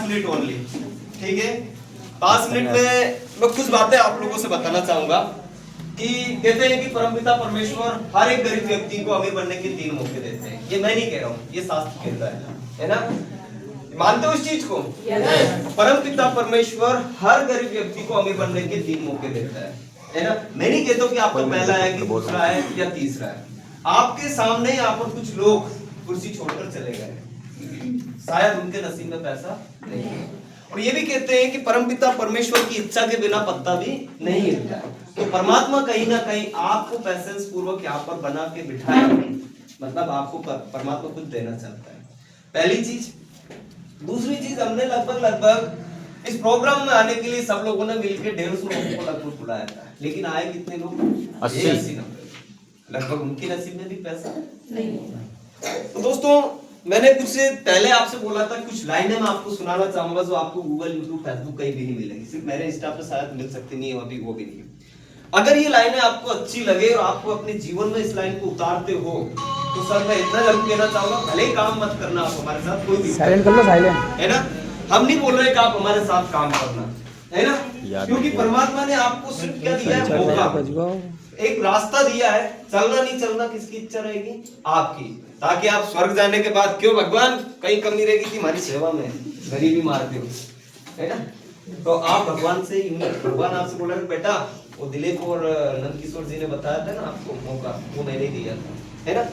5 minute only, ठीक है। 5 minute में मैं कुछ बातें आप लोगों से बताना चाहूंगा कि कहते हैं कि परमपिता परमेश्वर हर एक गरीब व्यक्ति को अमीर बनने के 3 मौके देते हैं। ये मैं नहीं कह रहा हूँ, ये शास्त्र कहता है ना। मानते हो इस चीज को? परमपिता परमेश्वर हर गरीब व्यक्ति को अमीर बनने के 3 मौके देता है ना। मैं नहीं कहता कि आपका पहला है कि दूसरा है या तीसरा है। आपके सामने यहाँ पर कुछ लोग कुर्सी छोड़कर चले गए, शायद उनके नसीब में पैसा नहीं है। और ये भी कहते हैं कि परमपिता परमेश्वर की इच्छा के बिना पत्ता भी नहीं हिलता है। तो परमात्मा कहीं ना कहीं आपको पैसेंस पूर्वक यहाँ पर बना के बिठाया, मतलब आपको परमात्मा कुछ देना चाहता है, पहली चीज। दूसरी चीज, हमने लगभग इस प्रोग्राम में आने के लिए सब लोगों ने मिलकर 150 लोगों को लगभग बुलाया था, लेकिन आए कितने लोग? 80-90। लगभग उनकी नसीब में भी पैसा नहीं। तो दोस्तों, मैंने कुछ पहले आपसे बोला था कुछ लाइनें मैं आपको सुनाना चाहूंगा जो आपको गूगल, यूट्यूब, फेसबुक कहीं भी नहीं मिलेगी, सिर्फ मेरे इंस्टा पे शायद मिल सकती नहीं है, अभी वो भी नहीं। अगर ये लाइनें आपको अच्छी लगे और आपको अपने जीवन में इस लाइन को उतारते हो तो सर मैं इतना जरूर कहना चाहूंगा, भले ही काम मत करना आप हमारे साथ, कोई भी साइलेंट कर लो, साइलेंट है ना। हम नहीं बोल रहे कि आप हमारे साथ काम करना, है ना, क्योंकि परमात्मा ने आपको सिर्फ क्या दिया है? मौका, एक रास्ता दिया है। चलना नहीं चलना किसकी इच्छा रहेगी? आपकी, ताकि आप स्वर्ग जाने के बाद क्यों भगवान कहीं कमी रहेगी थी हमारी सेवा में, गरीबी मारते हो, है ना। तो आप भगवान से, भगवान आपसे बोला बेटा, वो दिलीप और नंदकिशोर जी ने बताया था ना आपको मौका, वो मैंने दिया था, है ना।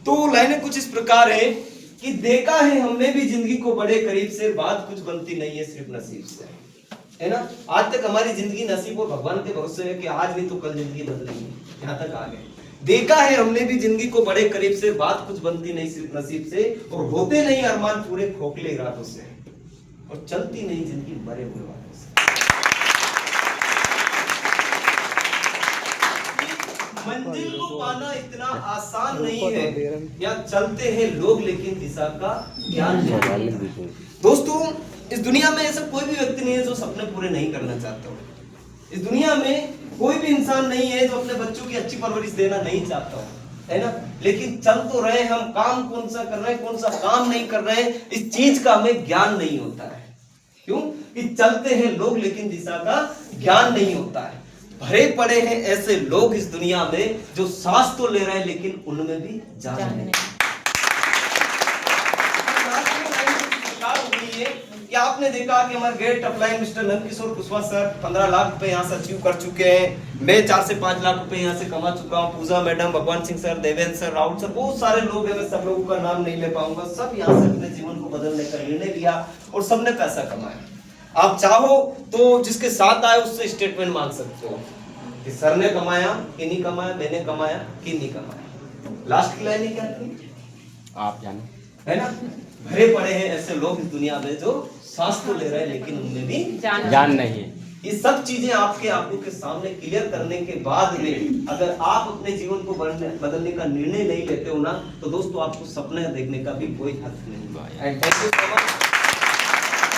तो लाइनें कुछ इस प्रकार है कि देखा है हमने भी जिंदगी को बड़े करीब से, बात कुछ बनती नहीं है सिर्फ नसीब से, है ना। आज तक हमारी जिंदगी नसीब और भगवान के भरोसे है कि आज नहीं तो कल जिंदगी बदलेगी, यहाँ तक आ गए। देखा है हमने भी जिंदगी को बड़े करीब से, बात कुछ बनती नहीं सिर्फ नसीब से, और होते नहीं अरमान पूरे खोखले इरादों से, और चलती नहीं जिंदगी मरे हुए वालों से। मंजिल को पाना इतना आसान नहीं है, या चलते हैं लोग लेकिन दिशा का ज्ञान नहीं। दोस्तों, इस दुनिया में ऐसा कोई भी व्यक्ति नहीं है जो सपने पूरे नहीं करना चाहता हो। इस दुनिया में कोई भी इंसान नहीं है जो अपने बच्चों की अच्छी परवरिश देना नहीं चाहता हो, है ना। लेकिन चल तो रहे हम, काम कौन सा कर रहे हैं, कौन सा काम नहीं कर रहे हैं, इस चीज का हमें ज्ञान नहीं होता है। क्यों? कि चलते हैं लोग लेकिन दिशा का ज्ञान नहीं होता है। भरे पड़े हैं ऐसे लोग इस दुनिया में जो सांस तो ले रहे हैं लेकिन उनमें भी जान नहीं। कि आपने देखा कि हमारे great upline mister Nandkishore Kushwaha sir 15 lakh रुपए यहाँ से अचीव कर चुके हैं। मैं 4 से 5 लाख रुपए यहाँ से कमा चुका हूँ। पूजा मैडम, भगवान Singh sir, Devendra sir, Rahul sir, बहुत सारे लोग हैं, मैं सब लोगों का नाम नहीं ले पाऊंगा। सब यहाँ से अपने जीवन को बदलने का निर्णय लिया और सबने पैसा कमाया। आप चाहो तो जिसके साथ आए उससे स्टेटमेंट मांग सकते हो कि सर ने कमाया कि नहीं कमाया, मैंने कमाया कि नहीं कमाया। लास्ट की लाइन क्या थी? आप जाने, है ना। भरे पड़े हैं ऐसे लोग इस दुनिया में जो सांस तो ले रहे हैं लेकिन उनमें भी जान नहीं है। ये सब चीजें आपके आंखों के सामने क्लियर करने के बाद में अगर आप अपने जीवन को बदलने का निर्णय नहीं लेते हो ना, तो दोस्तों आपको सपने देखने का भी कोई हक नहीं है। Thank you so much.